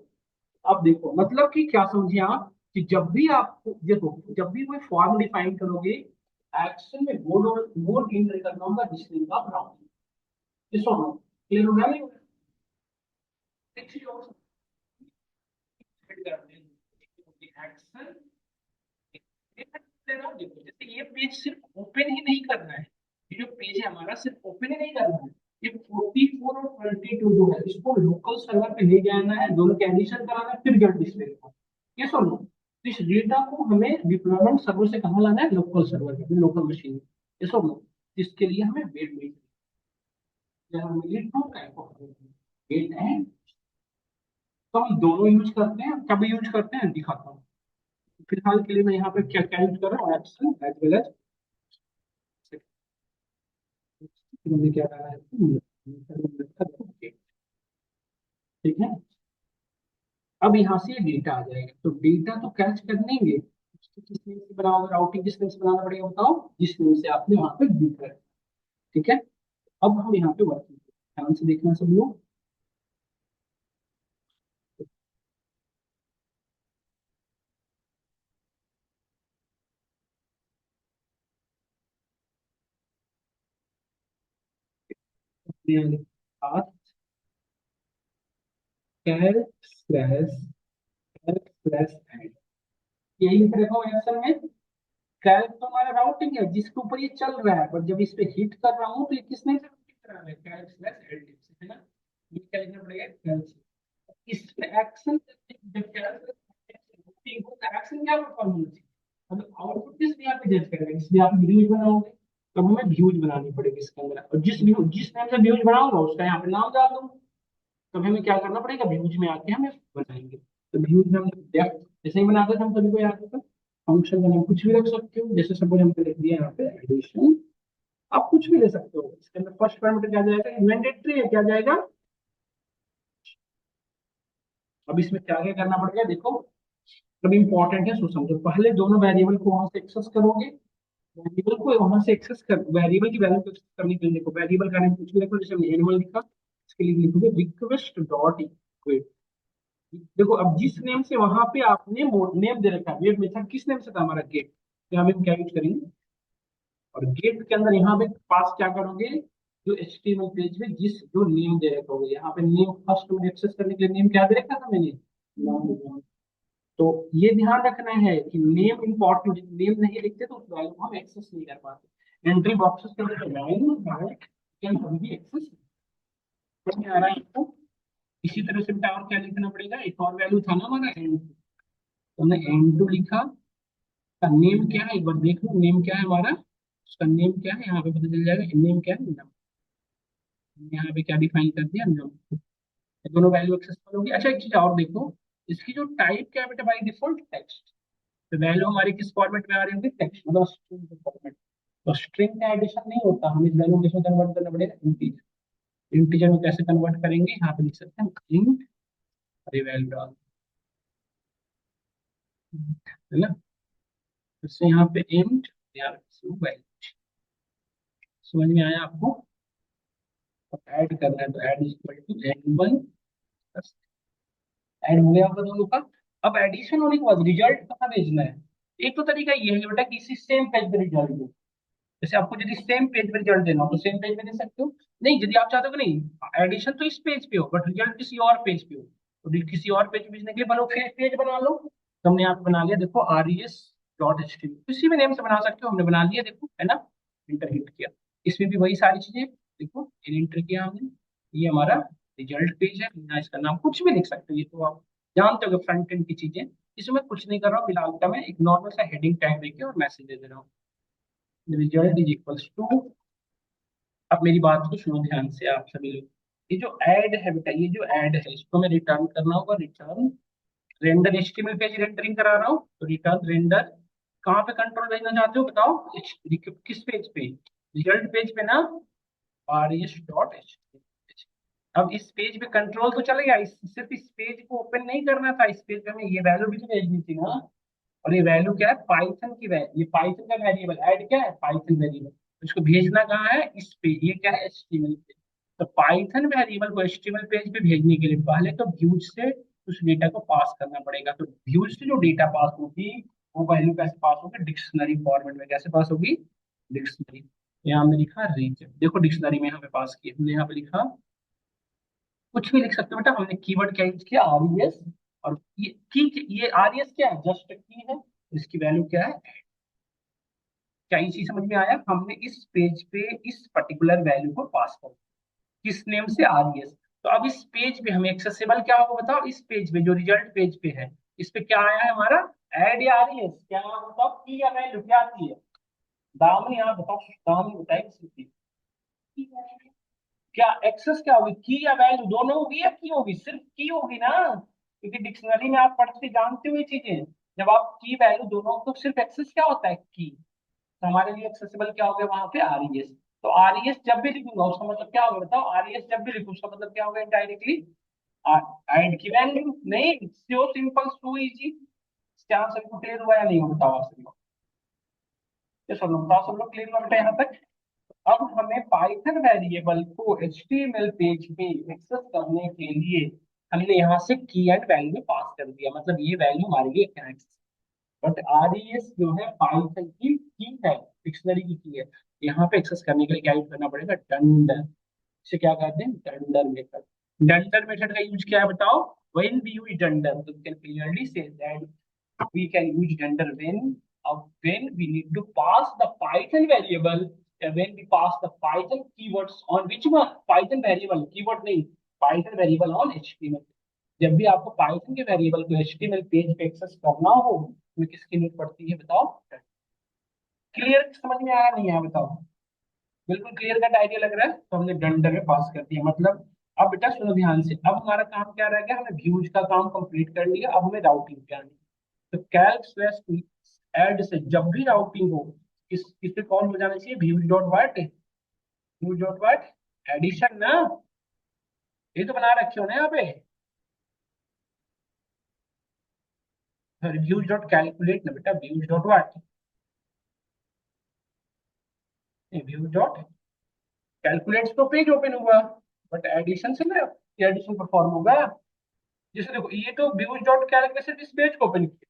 Speaker 1: अब देखो मतलब कि क्या समझे आप, कि जब भी आप देखो जब भी कोई फॉर्म डिफाइन करोगे, एक्शन में वो एंटर करना होगा जिस नेम का आप राउटिंग, ये सॉल्व क्लियर हो गया नहीं। नेक्स्ट चीज और सेट करते हैं एक्शन। जैसे ये पेज सिर्फ ओपन ही नहीं करना है, ये जो पेज है हमारा सिर्फ ओपन ही नहीं करना है, ये 44 और 22 जो है इसको लोकल सर्वर पे ले जाना है, दोनों के एडिशन कराना है, फिर गेट डिस्प्ले करना है। ये सुनो, तो इस डेटा को हमें डिप्लॉयमेंट सर्वर से कहाँ लाना है, लोकल सर्वर पे, लोकल मशीन में। ये सुनो, इसके लिए हमें वेट मिल वेट एंड, तो हम दोनों यूज करते हैं, कभी यूज करते हैं दिखाता हूँ। फिलहाल के लिए मैं यहाँ पे क्या क्या यूज कर रहा हूँ, एक्शन एज वेल एज, हमने क्या डाला है, ठीक है। अब यहाँ से डेटा आ जाएगा, तो डेटा तो कैच कर लेंगे, उसको किस नेम से बनाओगे, राउटिंग किस नेम से बनाना पड़ेगा बताओ, जिस नेम से आपने वहां पे दिख रहा है। ठीक है, अब हम यहाँ पे वर्किंग ध्यान से देखना सब लोग। कैर स्लैश स्लैश एड, यही लिख रखा हूँ एक्शन में। कैर तो हमारा राउटिंग है जिसके ऊपर ये चल रहा है, पर जब इस पे हिट कर रहा हूँ तो ये किस नेम से हिट कर रहा है, कैर स्लैश एड है ना। ये क्या लिखना पड़ेगा, कैर। इस पे एक्शन एक्शन क्या परफॉर्म होना चाहिए, मतलब आउटपुट किस भी आप जज करेगा, इसलिए आप व्यूज बनाओगे, तब हमें व्यूज बनानी पड़ेगी इसके अंदर, और जिस नाम से व्यूज बनाऊंगा उसका यहाँ पे नाम डाल दूंगा। तब हमें क्या करना पड़ेगा, व्यूज में आके हमें बनाएंगे, तो व्यूज में हम डेप्थ जैसे ही बनाते थे हम सभी को याद होता, फंक्शन का नाम कुछ भी रख सकते हो, जैसे सपोज हमने लिख दिया यहाँ पे एडिशन, आप कुछ भी ले सकते हो। इसके अंदर फर्स्ट पैरामीटर क्या जाएगा, मैंडेटरी है, क्या जाएगा। अब इसमें क्या क्या करना पड़ेगा देखो, अब इंपॉर्टेंट है, सो समझो, पहले दोनों वेरिएबल को वहां से एक्सेस करोगे, वेरिएबल को वहां से एक्सेस कर, वेरिएबल की वैल्यू को एक्सेस करने के लिए देखो वेरिएबल का नाम कुछ भी रखो, जैसे हमने एनिमल लिखा, इसके लिए लिखोगे रिक्वेस्ट डॉट इक्वेट। देखो अब जिस नेम से वहां पे आपने नेम दे रखा है, वेट मेथड किस नेम से था हमारा गेट, तो हम क्या यूज करेंगे, और गेट के अंदर यहाँ पे पास क्या करोगे, जो HTML पेज में जिस जो नेम दे रखा होगा, यहाँ पे नेम फर्स्ट में एक्सेस करने के लिए नेम क्या दे रखा था मैंने, नाम। तो ये ध्यान रखना है कि नेम इंपॉर्टेंट, नेम नहीं लिखते तो उस वैल्यू को हम एक्सेस नहीं कर पाते। एंट्री बॉक्सेस के अंदर वैल्यू है कैन कभी भी एक्सेस नहीं आ रहा है आपको। इसी तरह से बेटा और क्या लिखना पड़ेगा, एक और वैल्यू था ना हमारा एन, तो हमने एन टू लिखा। का नेम क्या है एक बार देख लो, नेम क्या है हमारा, उसका नेम क्या है यहाँ पे पता चल जाएगा। नेम क्या है नम, यहाँ पे क्या डिफाइन कर दिया नम। दोनों वैल्यू एक्सेसिबल होगी। अच्छा एक चीज और देखो, इसकी जो टाइप क्या है बेटा, बाई डिफॉल्ट टेक्स्ट। तो वैल्यू हमारी किस फॉर्मेट में आ रही होगी, टेक्स्ट मतलब स्ट्रिंग के फॉर्मेट। तो स्ट्रिंग का एडिशन नहीं होता, हमें इस वैल्यू को किसमें कन्वर्ट करना पड़ेगा, इंटीजर। इंटीजर में कैसे कन्वर्ट करेंगे, यहाँ पे लिख सकते हैं इंट वैल्यू डाल, है ना। इससे यहाँ पे इंट, यहाँ पे वैल्यू। समझ में आया आपको। ऐड करना है तो add is equal to n1, add हो गया होगा दोनों का। अब एडिशन होने के बाद रिजल्ट कहाँ भेजना है। एक तो तरीका ये है बेटा कि इसी सेम पेज पे रिजल्ट दो। जैसे आपको यदि सेम पेज पे रिजल्ट देना हो तो सेम पेज पे दे सकते हो। नहीं यदि आप चाहते हो कि नहीं एडिशन तो इस पेज पे हो बट रिजल्ट किसी और पेज पे हो, तो किसी और पेज पे भेजने के लिए बनो फिर पेज बना लो। तो हमने यहाँ पे बना लिया देखो res.html, किसी भी नेम से बना सकते हो, हमने बना लिया देखो, है ना। इंटर हिट किया, इसमें भी वही सारी चीजें देखो, इंटर किया हमने। ये हमारा रिजल्ट पेज है, यहाँ इसका नाम कुछ भी लिख सकते हो, ये तो आप जानते हो फ्रंट एंड की चीजें। इसमें कुछ नहीं कर रहा हूँ फिलहाल का, मैं एक नॉर्मल सा हेडिंग टैग देके और मैसेज दे दे रहा हूँ, रिजल्ट इज इक्वल्स टू। अब मेरी बात को सुनो ध्यान से आप सभी लोग, ये जो ऐड है बेटा, ये जो ऐड है इसको मैं रिटर्न करना होगा, return render HTML page rendering करा रहा हूँ तो रिटर्न रेंडर। कहाँ पे कंट्रोल भेजना चाहते हो बताओ, किस पेज पे, रिजल्ट पेज पे ना, res.html। अब इस पेज पे कंट्रोल तो चलेगा, सिर्फ इस पेज को ओपन नहीं करना था, इस पेज पे हमें ये वैल्यू भी तो भेजनी थी ना। और ये वैल्यू क्या है, पाइथन की वैल्यू, ये पाइथन का वेरिएबल ऐड क्या है, पाइथन वेरिएबल। इसको भेजना कहाँ है, इस पे, ये क्या है एचटीएमएल पे। तो पाइथन वेरिएबल को एचटीएमएल पेज पे भेजने के लिए पहले तो व्यूज से उस डेटा को पास करना पड़ेगा। तो व्यूज से जो डेटा पास होगी वो वैल्यू कैसे पास होगी, डिक्शनरी फॉर्मेट में। कैसे पास होगी, डिक्शनरी। यहाँ हमने लिखा रीजन, देखो डिक्शनरी में यहाँ पे पास किया हमने, यहाँ पे लिखा कुछ भी लिख सकते हो बेटा। हमने कीवर्ड क्या यूज किया, आरईएस। और ये आरईएस क्या है, जस्ट की है, इसकी वैल्यू क्या है। क्या ये चीज समझ में आया, हमने इस पेज पे इस पर्टिकुलर वैल्यू को पास कर, किस नेम से, आरईएस। तो अब इस पेज पे हमें एक्सेसिबल क्या होगा बताओ, इस पेज पे जो रिजल्ट पेज पे है, इस पे क्या आया है हमारा, ऐड या आरईएस, क्या बताओ की या वैल्यू क्या आती है। दामनी आप बताओ, दामनी बताइए, क्या एक्सेस क्या होगी, की या वैल्यू दोनों होगी या की होगी, सिर्फ की होगी ना, क्योंकि डिक्शनरी में आप पढ़ते जानते हो ये चीजें। जब आप की वैल्यू दोनों, तो सिर्फ एक्सेस क्या होता है की। तो हमारे लिए एक्सेसिबल क्या हो गया वहां पे, आरईएस। तो आरईएस जब भी लिखूंगा उसका मतलब क्या होगा बताओ, आरईएस जब भी लिखूं उसका मतलब क्या होगा डायरेक्टली, ऐड की वैल्यू। नहीं सो सिंपल सो इजी। क्या आंसर को क्लियर हुआ या नहीं हुआ बताओ आप सभी लोग, ये सब लोग बताओ, सब लोग क्लियर हुआ बेटा यहाँ तक। अब हमें पाइथन वेरिएबल को एचटीएमएल पेज पे एक्सेस करने के लिए हमने यहाँ से की एंड वैल्यू में पास कर दिया, मतलब ये वैल्यू हमारे लिए एक्सेस। बट आरईएस जो है पाइथन की है, डिक्शनरी की है। यहाँ पे एक्सेस करने के लिए क्या यूज करना पड़ेगा, डंडर। इसे क्या कहते हैं, डंडर मेथड। डंडर मेथड का यूज क्या है बताओ, when we use dunder, so we can clearly say that we can use dunder when we need to pass the Python variable, when we pass the Python keywords on which one, Python variable keyword नहीं, Python variable on HTML। जब भी आपको Python के variable को HTML page पे access करना हो तो किसकी नीड पड़ती है बताओ। क्लियर समझ में आया नहीं आया बताओ, बिल्कुल क्लियर कट आइडिया लग रहा है। तो हमने डंडर में पास कर दिया मतलब। अब बेटा सुनो ध्यान से, अब हमारा काम क्या रह गया, हमने व्यूज का काम कंप्लीट कर लिया, अब हमें राउटिंग पे आनी है। तो कैल्क स्लैश ऐड से जब भी राउटिंग हो, किस पे कॉल हो जाना चाहिए, व्यूज डॉट वाट, व्यूज डॉट वाट एडिशन ना, ये तो बना रखे हो ना यहाँ पे, व्यूज डॉट कैलकुलेट ना बेटा, व्यूज डॉट वाट, व्यूज डॉट कैलकुलेट तो पेज ओपन हुआ, बट एडिशन से ना एडिशन परफॉर्म होगा। जैसे देखो ये तो व्यूज डॉट कैलक में सिर्फ इस पेज को ओपन किया,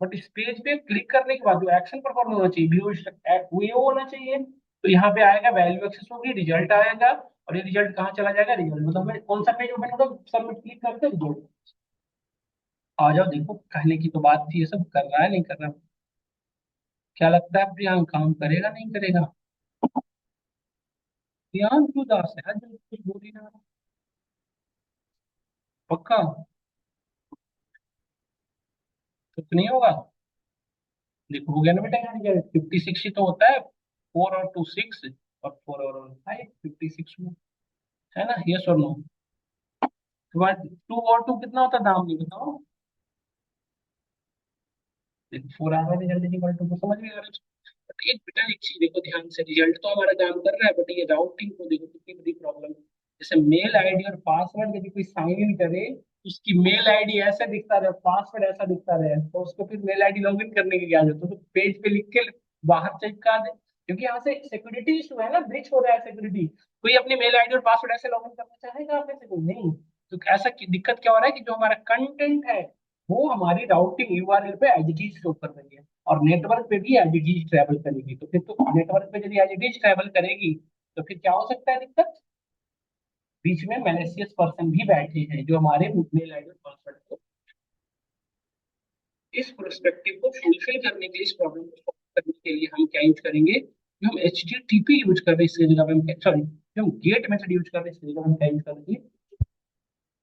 Speaker 1: बट इस पेज पे क्लिक करने के बाद जो एक्शन परफॉर्म होना चाहिए, व्यूज वो होना चाहिए। तो यहाँ पे आएगा वैल्यू एक्सेस होगी, रिजल्ट आएगा, और ये रिजल्ट कहाँ चला जाएगा, रिजल्ट मतलब हमें कौन सा पेज ओपन होगा, सबमिट क्लिक करते हैं रिजल्ट। आ जाओ, देखो कहने की तो बात थी, ये सब कर रहा है नहीं कर रहा? क्या लगता है प्रियांक, काम करेगा नहीं करेगा? प्रियांक क्यों उदास है आज, कुछ बोल ही ना रहा। पक्का? कुछ नहीं होगा? देखो हो गया ना बेटा, यहाँ 56 ही तो होता है, 4 और 2 6, और 4 और 5 56 में, है ना? यस और नो? तुम्हारे 2 और 2 कितना होता है, दाम नहीं बताओ। देखो 4 आ रहा है रिजल्ट इक्वल टू, समझ में आ रहा है? बट एक बेटा एक चीज देखो ध्यान से, रिजल्ट तो हमारा काम कर रहा है, बट ये राउटिंग को देखो कितनी बड़ी प्रॉब्लम। जैसे मेल आईडी और पासवर्ड यदि कोई साइन इन करे, उसकी मेल आईडी ऐसा दिखता रहे, पासवर्ड ऐसा दिखता रहे, तो उसको फिर मेल आईडी लॉगिन करने की क्या जरूरत है? तो पेज पे लिख के बाहर चिपका दे, क्योंकि यहाँ से सिक्योरिटी इशू है ना, ब्रिच हो रहा है सिक्योरिटी। कोई अपनी मेल आईडी और पासवर्ड ऐसे लॉगिन करना चाहेगा आप में से? कोई नहीं। तो ऐसा दिक्कत क्या हो रहा है कि जो हमारा कंटेंट है वो हमारी राउटिंग यूआरएल पे एज इट इज शो कर रही है, और नेटवर्क पे भी एज इट इज ट्रेवल करेगी। तो फिर तो नेटवर्क पे यदि एज इट इज ट्रेवल करेगी, तो फिर क्या हो सकता है दिक्कत? बीच में मैलिशियस पर्सन भी बैठे हैं जो हमारे मेल आईडी और पासवर्ड को, इस प्रोस्पेक्टिव को फुलफिल करने के लिए, इस प्रॉब्लम को सॉल्व करने के लिए हम क्या यूज करेंगे? जो हम H T T P use कर रहे हैं इसकी जगह पे हम, सॉरी, जो हम गेट मेथड यूज कर रहे हैं इसकी जगह हम क्या यूज करेंगे?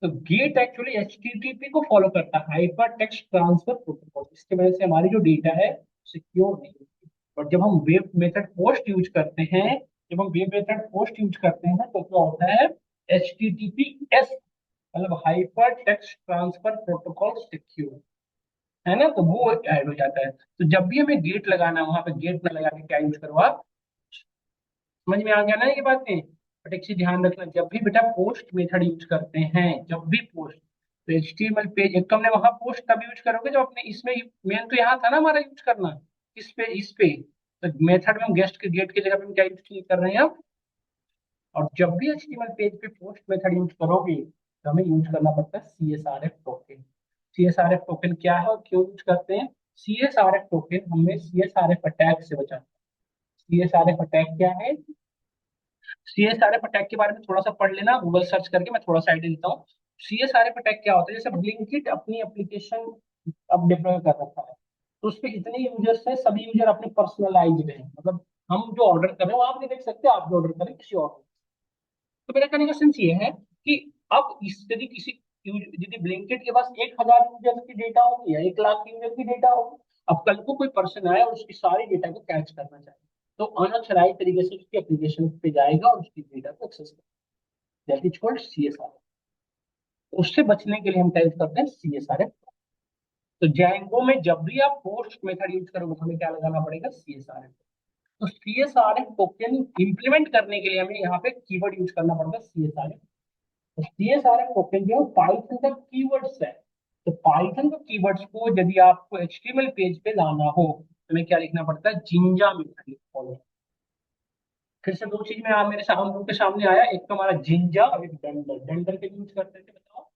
Speaker 1: तो get actually H T T P को फॉलो करता है, हाइपर टेक्स्ट ट्रांसफर प्रोटोकॉल। इसकी वजह से हमारी जो डेटा है सिक्योर नहीं होती। और जब हम वेब मेथड पोस्ट यूज करते हैं, जब हम वेब मेथड पोस्ट यूज करते हैं तो क्या होता है? H T T P S, मतलब hyper text transfer protocol secure, है ना? तो वो ऐड हो जाता है। तो जब भी हमें गेट लगाना है, वहां पे गेट ना लगा के क्या यूज करो आप? समझ में आ गया ना ये बातें? बट एक चीज ध्यान रखना, जब भी बेटा पोस्ट मेथड यूज करते हैं, जब भी पोस्ट, तो एचटीएमएल पेज एक तो हमने वहां पोस्ट तब यूज करोगे जब अपने इसमें, मेन तो यहाँ था ना हमारा यूज करना, इस पे तो मेथड में हम गेस्ट के गेट की जगह पे हम क्या यूज कर रहे हैं अब? और जब भी एचटीएमएल पेज पे पोस्ट मेथड यूज करोगे, तो हमें यूज करना पड़ता है C S R F token. C S R F token क्या है और क्यों यूज करते हैं? C S R F token हमें C S R F attack से बचाता है। C S R F attack क्या है? सीएसआरएफ अटैक के बारे में थोड़ा सा पढ़ लेना, गूगल सर्च करके, मैं थोड़ा सा आइडिया देता हूँ। सीएसआरएफ अटैक क्या होता है? जैसे ब्लिंकिट अपनी एप्लीकेशन अब डिप्लॉय कर रखा है, तो उस पर इतने यूजर्स हैं, सभी यूजर अपने पर्सनलाइज्ड हैं, मतलब हम जो ऑर्डर कर रहे हो आप नहीं देख सकते, आप जो ऑर्डर करें किसी और को। तो मेरा कहने का सेंस ये है कि अब इस यदि किसी यदि ब्लिंकिट के पास 1,000 यूजर की डेटा होगी या 1 लाख यूजर की डेटा होगी, अब कल को कोई पर्सन आया और उसकी सारी डेटा को कैच करना चाहे, तो अनऑथराइज तरीके से उसकी एप्लीकेशन पे जाएगा और उसकी डेटा को एक्सेस करेगा। That is called CSR. उससे बचने के लिए हम क्या यूज करते हैं? सीएसआर। तो जैंगो में जब भी आप पोस्ट मेथड यूज करोगे तो हमें क्या लगाना पड़ेगा? सीएसआर। तो सीएसआर टोकन इंप्लीमेंट करने के लिए हमें यहाँ पे कीवर्ड यूज करना पड़ता है सीएसआर। तो सीएसआर टोकन जो पाइथन का कीवर्ड्स है, तो पाइथन के कीवर्ड्स को यदि आपको एचटीएमएल पेज पे लाना हो, तो हमें क्या लिखना पड़ता है? Jinja method follow. फिर से दो चीज में मेरे हम लोग के सामने आया, एक तो हमारा जिंजा और एक डेंडर। डेंडर के यूज करते थे बताओ?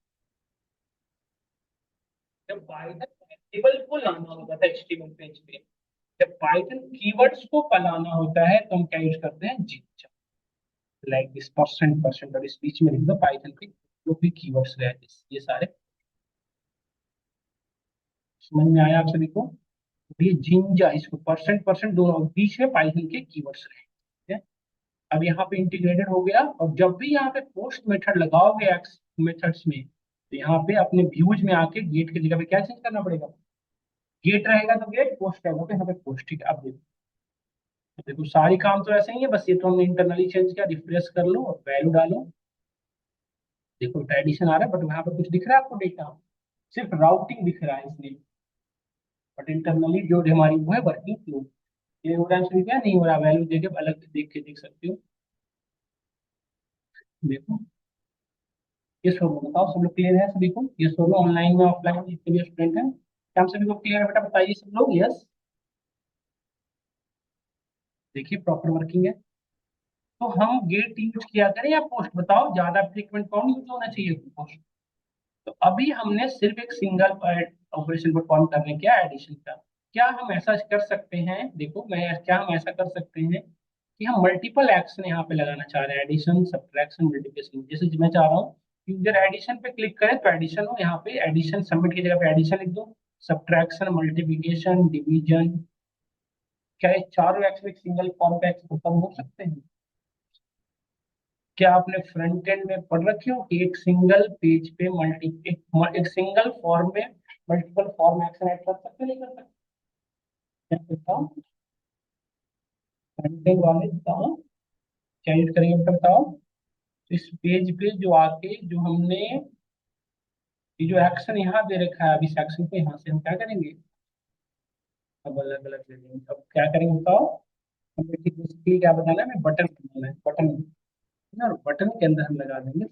Speaker 1: जब पाइथन वेरिएबल को लाना होता था एचटीएमएल पेज पे, जब पाइथन कीवर्ड्स को लाना होता है, तो हम क्या यूज करते हैं? Jinja. Like this percent percent, और इस बीच में लिख दो पाइथन के जो भी कीवर्ड्स रहे ये सारे। समझ में आया आप सभी को? ये जिंजा, इसको परसेंट परसेंट दोनों बीच में पाइथन के कीवर्ड्स रहे, ठीक है? अब यहाँ पे इंटीग्रेटेड हो गया, और जब भी यहाँ पे पोस्ट मेथड लगाओगे एक्स मेथड्स में, तो यहाँ पे अपने व्यूज में आके गेट की जगह पे क्या चेंज करना पड़ेगा? गेट रहेगा तो गेट, पोस्ट रहेगा तो यहाँ पे पोस्ट, ठीक है? अब देखो, तो देखो सारी काम तो ऐसे ही है, बस ये तो हमने इंटरनली चेंज किया, रिफ्रेश कर लो और वैल्यू डालो। देखो एडिशन आ रहा है, बट वहां पर कुछ दिख रहा है आपको डेटा? सिर्फ राउटिंग दिख रहा है इसलिए, बट इंटरनली जो हमारी वो है वर्किंग फ्लो। ये हो रहा है क्या नहीं हो रहा? वैल्यू देके अलग देख के देख सकते हो। देखो ये सोलो, बताओ सब लोग क्लियर है सभी को? ये सोलो ऑनलाइन में ऑफलाइन जितने भी स्टूडेंट हैं, क्या हम सभी को क्लियर है? बेटा बताइए सब लोग यस। देखिए प्रॉपर वर्किंग है। तो हम गेट यूज किया करें या पोस्ट? बताओ ज्यादा फ्रीक्वेंट कौन यूज होना चाहिए, पोस्ट? तो अभी हमने सिर्फ एक सिंगल ऑपरेशन परफॉर्म करने क्या, एडिशन का। क्या हम ऐसा कर सकते हैं? देखो मैं, क्या हम ऐसा कर सकते हैं कि हम मल्टीपल एक्शन यहाँ पे लगाना चाह रहे हैं, एडिशन सब्ट्रैक्शन मल्टीप्लिकेशन। जैसे मैं चाह रहा हूँ यूजर एडिशन पे क्लिक करें तो एडिशन हो, यहाँ पे एडिशन सबमिट की जगह पे एडिशन लिख दो, सब्ट्रैक्शन, मल्टीप्लिकेशन, डिवीजन, क्या ये चारों एक्स एक सिंगल फॉर्म पे एक्स खत्म हो सकते हैं? क्या आपने फ्रंट एंड में पढ़ रखी हो कि एक सिंगल पेज पे एक सिंगल फॉर्म में मल्टीपल फॉर्म एक्शन ऐड कर सकते नहीं कर सकते? क्या बताओ, फ्रंट एंड वाले बताओ, क्या यूज करेंगे बेटा बताओ? तो इस पेज पे जो आके जो हमने ये जो एक्शन यहाँ दे रखा है, अभी इस एक्शन को यहाँ से हम क्या करेंगे, अब अलग अलग ले लेंगे। अब क्या करेंगे बताओ, हमें इसके लिए क्या बताना है, हमें बटन बनाना है, बटन ना, बटन के अंदर हम लगा देंगे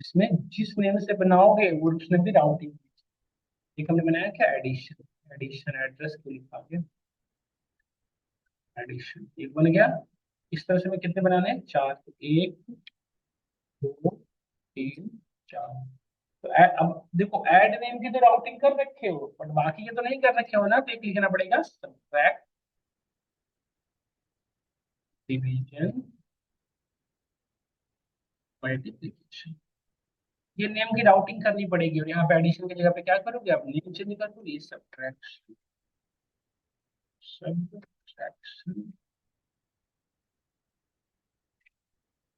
Speaker 1: इसमें जिस नेम से बनाओगे वो उसमें भी राउटिंग। एक हमने बनाया क्या, एडिशन, एडिशन एड्रेस को लिखा के एडिशन एक बन गया। इस तरह से हमें कितने बनाने हैं, चार, तो एक, दो, तीन, चार। तो अब देखो ऐड नेम की तो राउटिंग कर रखे हो बट बाकी के तो नहीं कर रखे हो ना, तो एक लिखना पड़ेगा सब्ट्रैक्ट डिवीजन मल्टीप्लिकेशन। ये नेम की राउटिंग करनी पड़ेगी और यहाँ पे एडिशन की जगह पे क्या करोगे आप, नेम चेंज कर दोगे, सब्ट्रैक्शन, सब्ट्रैक्शन,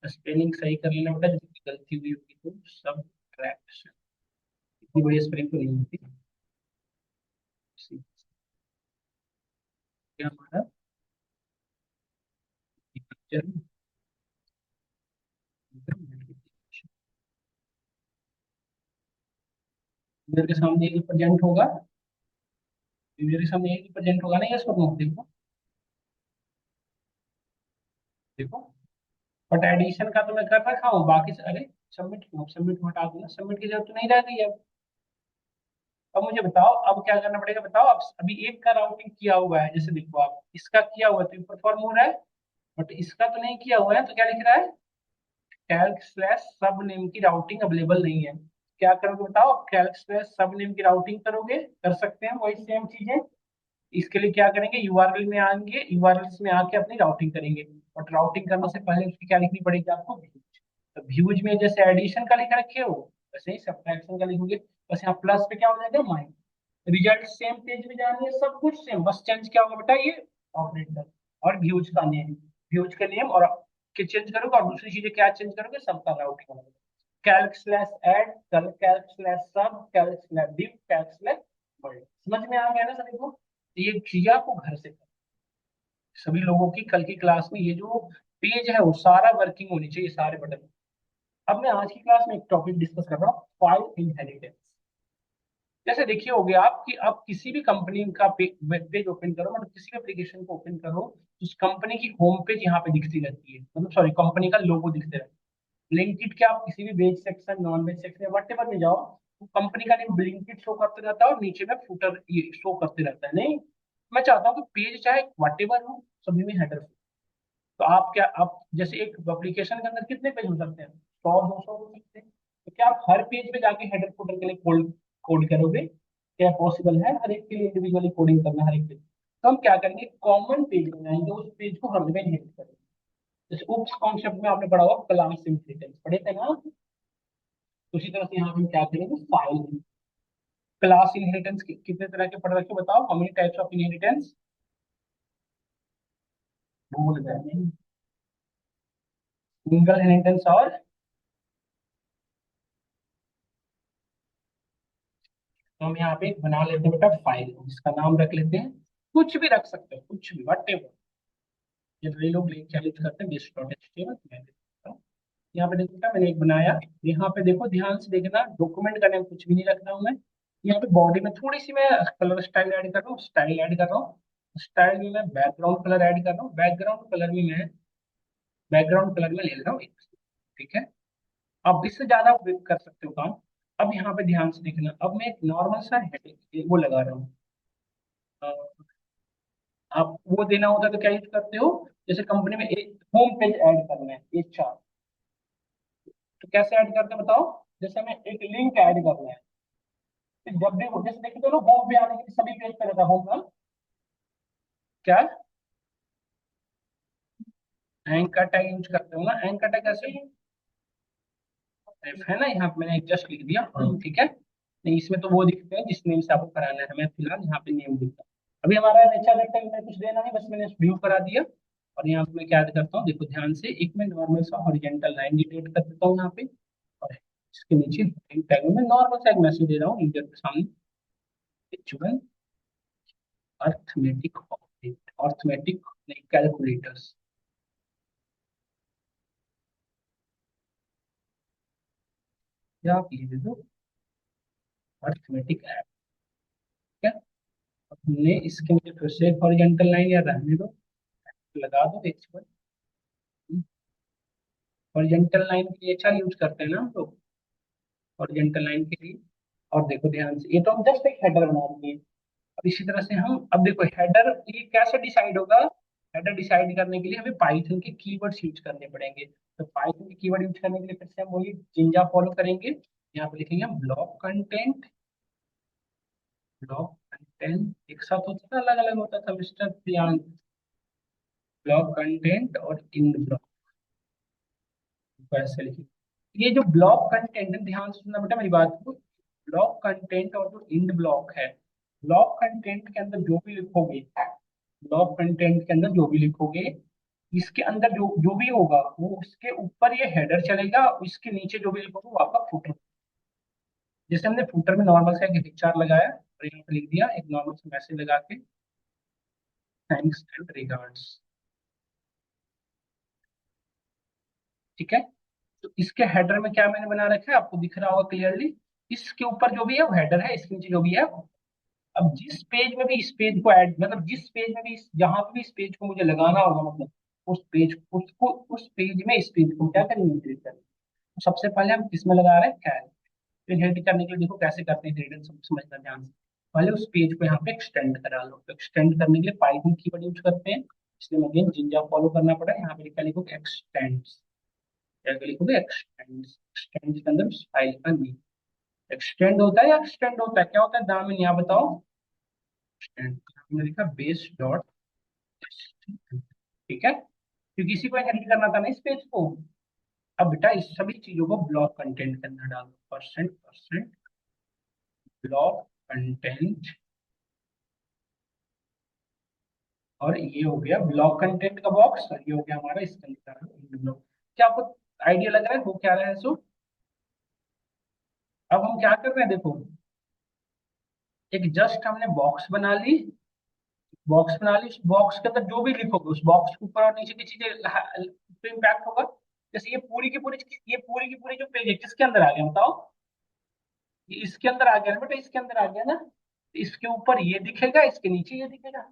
Speaker 1: स्पेलिंग सही कर लेना बेटा, जिसकी गलती हुई होगी तो सब्ट्रैक्शन, इतनी बड़ी स्पेलिंग तो नहीं होती। क्या हमारा डिवीजन मल्टीप्लिकेशन, मेरे के सामने ये प्रेजेंट होगा, मेरे सामने ये प्रेजेंट होगा ना, ये सब देखो, देखो। बट एडिशन का तो मैं कर रखा हूँ, बाकी से अरे सबमिट क्यों, सबमिट को हटा दूंगा, सबमिट की जरूरत तो नहीं रह गई अब। अब मुझे बताओ अब क्या करना पड़ेगा बताओ, अब अभी एक का राउटिंग किया हुआ है, जैसे देखो आप इसका किया हुआ है तो परफॉर्म हो रहा है, बट इसका तो नहीं किया हुआ है, तो क्या लिख रहा है, कैल्क स्लैश सब नेम की राउटिंग अवेलेबल नहीं है। क्या करोगे बताओ, कैल्क स्लैश सब नेम की राउटिंग करोगे, कर सकते हैं वही सेम चीजें। इसके लिए क्या करेंगे, यूआरएल में आएंगे, यूआरएल में आके अपनी राउटिंग करेंगे, बट राउटिंग करने से पहले उसकी क्या लिखनी पड़ेगी आपको, तो व्यूज में जैसे एडिशन का लिख रखे हो वैसे ही सब्ट्रैक्शन का लिखोगे, बस यहाँ प्लस पे क्या हो जाएगा माइनस, रिजल्ट सेम पेज में जानी है, सब कुछ सेम, बस चेंज क्या होगा बेटा, ये ऑपरेटर और व्यूज का नेम, व्यूज का नेम और के चेंज करोगे, और दूसरी चीजें क्या चेंज करोगे, सबका राउटिंग करोगे, calc slash add, calc slash sub, calc slash div, calc slash word. समझ में आ गया ना सभी को? ये क्रिया को घर से कर, सभी लोगों की कल की क्लास में ये जो पेज है वो सारा वर्किंग होनी चाहिए, सारे बटन। अब मैं आज की क्लास में एक टॉपिक डिस्कस कर रहा हूँ, फाइल इनहेरिटेंस। जैसे देखिए हो गया आप कि आप किसी भी कंपनी का वेब पेज ओपन करो, मतलब किसी भी एप्लीकेशन को ओपन करो, उस कंपनी की होम पेज यहाँ पे दिखती रहती है, मतलब सॉरी कंपनी का लोगो दिखते रहता है। ब्लिंकिट के आप किसी भी veg section, non veg section या व्हाटएवर में जाओ, तो कंपनी का नेम ब्लिंकिट शो करते रहता है और नीचे में फुटर ये शो करते रहता है। नहीं, मैं चाहता हूँ कि पेज चाहे व्हाटएवर हो, सभी में हेडर। तो आप क्या, आप जैसे एक एप्लीकेशन के अंदर कितने पेज हो सकते हैं, 100 200 हो सकते हैं, तो क्या आप हर पेज पे जाके हेडर फुटर के लिए कोड कोड करोगे? क्या पॉसिबल है हर एक के लिए इंडिविजुअली कोडिंग करना, हर एक पेज? तो हम क्या करेंगे, कॉमन पेज बनाएंगे, उस पेज को हर जगह इनहेरिट करेंगे। जैसे उप्स कॉन्सेप्ट में आपने पढ़ा होगा, क्लास इनहेरिटेंस पढ़े थे ना, उसी तरह से यहाँ पे हम क्या करेंगे, फाइल क्लास इनहेरिटेंस कितने तरह के पढ़ रखे हो बताओ, how many types of inheritance, भूल गए, सिंगल इनहेरिटेंस और, तो हम यहाँ पे एक बना लेते हैं बेटा फाइल, जिसका नाम रख लेते हैं, कुछ भी रख सकते हैं, कुछ भी वट एवर, जनरली लोग क्या यूज करते हैं, बेस डॉट एचटीएमएल, मैं देता हूँ। यहाँ पे देखो बेटा मैंने एक बनाया, यहाँ पे देखो ध्यान से देखना, डॉक्यूमेंट का नाम कुछ भी नहीं रख रहा हूँ मैं। यहाँ पे बॉडी में थोड़ी सी मैं कलर स्टाइल ऐड कर रहा हूँ, स्टाइल ऐड कर रहा हूँ, स्टाइल में मैं बैकग्राउंड कलर ऐड कर रहा हूँ, बैकग्राउंड कलर में ले ले रहा हूँ एक, ठीक है। अब इससे ज्यादा आप कर सकते हो काम। अब यहाँ पे ध्यान से देखना, अब मैं एक नॉर्मल सा हेडिंग वो लगा रहा हूँ। आप वो देना होता है तो क्या यूज करते हो, जैसे कंपनी में एक होम पेज ऐड करना है HR, तो कैसे ऐड करते हैं बताओ, जैसे हमें एक लिंक ऐड करना है, तो जब भी जैसे देखते हो ना होम पे आने के लिए सभी पेज पे रहता है होम का, क्या एंकर टैग यूज करते हो ना, एंकर टैग कैसे एफ है ना, यहाँ पे मैंने जस्ट लिख दिया, ठीक है। नहीं इसमें तो वो दिखते हैं जिस नेम से आपको कराना है, मैं फिलहाल यहाँ पे नेम दिखता है। अभी हमारा नेचर रेक्टेंगल में कुछ देना नहीं, बस मैंने व्यू करा दिया। और यहाँ पे मैं क्या करता हूँ, देखो ध्यान से, एक मैं नॉर्मल सा हॉरिजॉन्टल लाइन डिटेक्ट कर देता हूँ यहाँ पे। और इसके नीचे टैग में नॉर्मल सा एक मैसेज दे रहा हूँ यूजर के सामने, visual arithmetic object, arithmetic calculators, या आप ये दे दो अर्थमेटिक ऐप। ठीक है, हमने इसके नीचे फिर से हॉरिजॉन्टल लाइन या रहने दो, लगा दो एक बार। हॉरिजॉन्टल लाइन के लिए अच्छा यूज करते हैं ना हम लोग, हॉरिजॉन्टल लाइन के लिए। और देखो ध्यान से, ये तो हम जस्ट एक हेडर बना दिए। अब इसी तरह से हम, अब देखो हेडर ये कैसे डिसाइड होगा, हेडर डिसाइड करने के लिए हमें पाइथन के कीवर्ड्स यूज करने पड़ेंगे। तो पाइथन के कीवर्ड यूज करने के लिए फिर से हम वही जिंजा फॉलो करेंगे। यहाँ पे लिखेंगे हम ब्लॉक कंटेंट, ब्लॉक कंटेंट एक साथ होता था, अलग अलग होता था मिस्टर प्रियांक, ब्लॉक कंटेंट और इन ब्लॉक, वैसे लिखिए। ये जो ब्लॉक कंटेंट है, ध्यान से सुनना बेटा मेरी बात को, ब्लॉक कंटेंट और जो इंड ब्लॉक है, ब्लॉक कंटेंट के अंदर जो भी लिखोगे, ब्लॉक कंटेंट के अंदर जो भी लिखोगे, इसके अंदर जो जो भी होगा वो उसके ऊपर ये हेडर चलेगा, इसके नीचे जो भी लिखोगे वो आपका फुटर। जैसे हमने फुटर में नॉर्मल सा एक चार लगाया और यहाँ पे लिख दिया एक नॉर्मल सा मैसेज लगा के, थैंक्स एंड रिगार्ड्स। ठीक है, तो इसके हेडर में क्या मैंने बना रखा है आपको दिख रहा होगा क्लियरली, इसके ऊपर जो भी है वो हेडर है, इसके नीचे जो भी है। अब जिस पेज में भी इस पेज को ऐड, मतलब जिस पेज में भी जहां पे भी इस पेज को मुझे लगाना होगा, मतलब उस पेज उसको, उस पेज में इस पेज को क्या करेंगे, इंक्रीज करेंगे। तो सबसे पहले हम किसमें लगा रहे हैं, कैल। फिर हेड करने के लिए देखो कैसे करते हैं, थ्रेड समझना ध्यान से। पहले उस पेज को यहाँ पे एक्सटेंड करा लो, तो एक्सटेंड करने के लिए पाइथन कीवर्ड यूज करते हैं, इसलिए अगेन जिंजा फॉलो करना पड़ा है। यहाँ पे लिखा, लिखो एक्सटेंड्स, क्या लिखोगे एक्सटेंड्स, एक्सटेंड्स के अंदर फाइल का नेम, एक्सटेंड होता है या एक्सटेंड होता है, क्या होता है दामिन यहाँ बताओ। एक्सटेंड हमने लिखा बेस डॉट, ठीक है, क्योंकि इसी को एडिट करना था ना इस पेज को। अब बेटा इस सभी चीजों को ब्लॉक कंटेंट के अंदर डालो, परसेंट परसेंट ब्लॉक कंटेंट, और ये हो गया ब्लॉक कंटेंट का बॉक्स, और ये हो गया हमारा इसके अंदर ब्लॉक। क्या आपको आइडिया लग रहा है वो क्या रहा है सो। अब हम क्या कर रहे हैं देखो, एक जस्ट हमने बॉक्स बना ली, बॉक्स बना ली, उस बॉक्स के अंदर जो भी लिखोगे उस बॉक्स के ऊपर और नीचे की चीजें पे इम्पैक्ट होगा। जैसे ये पूरी की पूरी, ये पूरी की पूरी जो पेज है किसके अंदर आ गया बताओ, ये इसके अंदर आ गया ना बेटा, इसके अंदर आ गया ना, तो इसके ऊपर ये दिखेगा, इसके नीचे ये दिखेगा।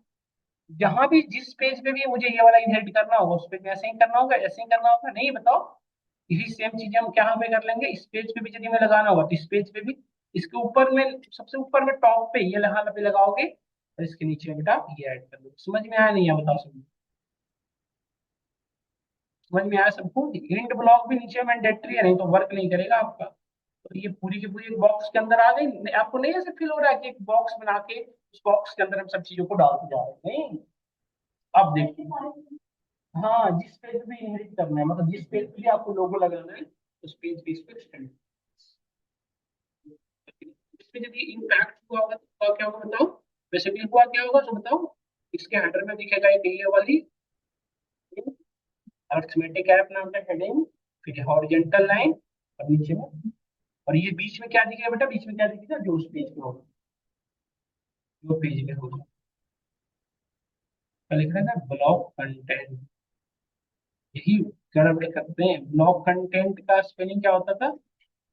Speaker 1: जहां भी जिस पेज पे भी मुझे ये वाला इनहेरिट करना होगा उस पे भी ऐसे ही करना होगा, ऐसे ही करना होगा, नहीं बताओ। यही सेम चीजें हम क्या पे कर लेंगे, इस पेज पे भी यदि हमें लगाना होगा तो इस पेज पे भी, इसके ऊपर में सबसे ऊपर में टॉप पे ये लगा पे लगाओगे, और इसके नीचे में बेटा ये ऐड कर दो। समझ में आया नहीं है बताओ, समझ में आया सबको। इंड ब्लॉक भी नीचे मैंडेटरी है, नहीं तो वर्क नहीं करेगा आपका। तो ये पूरी की पूरी एक बॉक्स के अंदर आ गई, आपको नहीं ऐसे फील हो रहा है कि एक बॉक्स बना के उस बॉक्स के अंदर हम सब चीजों को डालते जा रहे हैं, नहीं। अब देखिए, हाँ जिस पेज पे भी इनहेरिट करना है, मतलब जिस पेज पे भी आपको लोगो लगाना है उस पेज पे इसको एक्सटेंड, इसमें यदि इम्पैक्ट हुआ होगा तो क्या होगा बताओ, बेसिकली हुआ क्या होगा तो बताओ। इसके हेडर में दिखेगा एक ये वाली अर्थमेटिक ऐप नाम का हेडिंग, ठीक है, हॉरिजॉन्टल लाइन, और नीचे में, और ये बीच में क्या दिखेगा बेटा, बीच में क्या दिखेगा जो उस पेज पे होगा, जो पेज पे होगा, क्या लिख रहा है ना, ब्लॉक कंटेंट। यही गड़बड़ करते हैं, ब्लॉक कंटेंट का स्पेलिंग क्या होता था,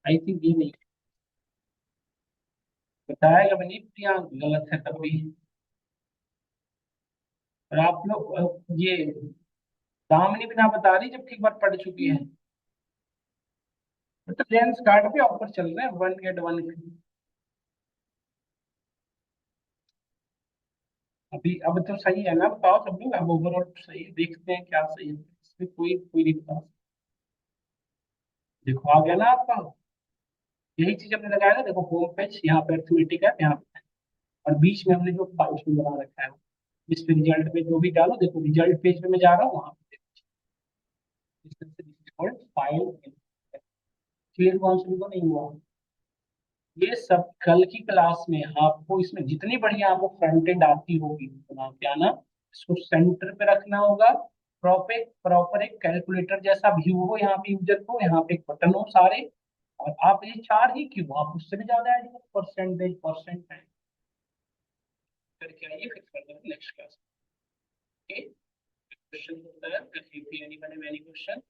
Speaker 1: आई थिंक ये नहीं बताया, बनी प्रियांक गलत है तब भी। और आप लोग ये दामिनी भी ना बता रही जब ठीक बार पढ़ चुकी है। तो लेंस कार्ड पे ऑफर चल रहे हैं, वन गेट वन। अभी अब तो सही है ना, बताओ सब लोग, अब ओवरऑल सही है, देखते हैं क्या सही है इसमें, कोई कोई नहीं बता। देखो आ गया ना आपका, यही चीज हमने लगाया ना, देखो होम पेज यहाँ पे अर्थमेटिक है यहाँ पे, और बीच में हमने जो उसमें बना रखा है, इस पे रिजल्ट पे जो भी डालो, देखो रिजल्ट पेज पे मैं जा रहा हूँ वहां पे। फाइल। क्लियर कौन सा भी नहीं हुआ। ये सब कल की क्लास में आपको, इसमें जितनी बढ़िया आपको फ्रंट एंड आती होगी उतना क्या ना, इसको सेंटर पे रखना होगा। प्रॉपर प्रॉपर एक कैलकुलेटर जैसा व्यू हो यहाँ पे यूजर को, यहाँ पे एक बटन हो सारे। और आप ये चार ही क्यों, आप उससे भी ज्यादा ऐड करो, परसेंटेज परसेंट करके आइए, फिर further next class. Okay, question होता है, एनी क्वेश्चन।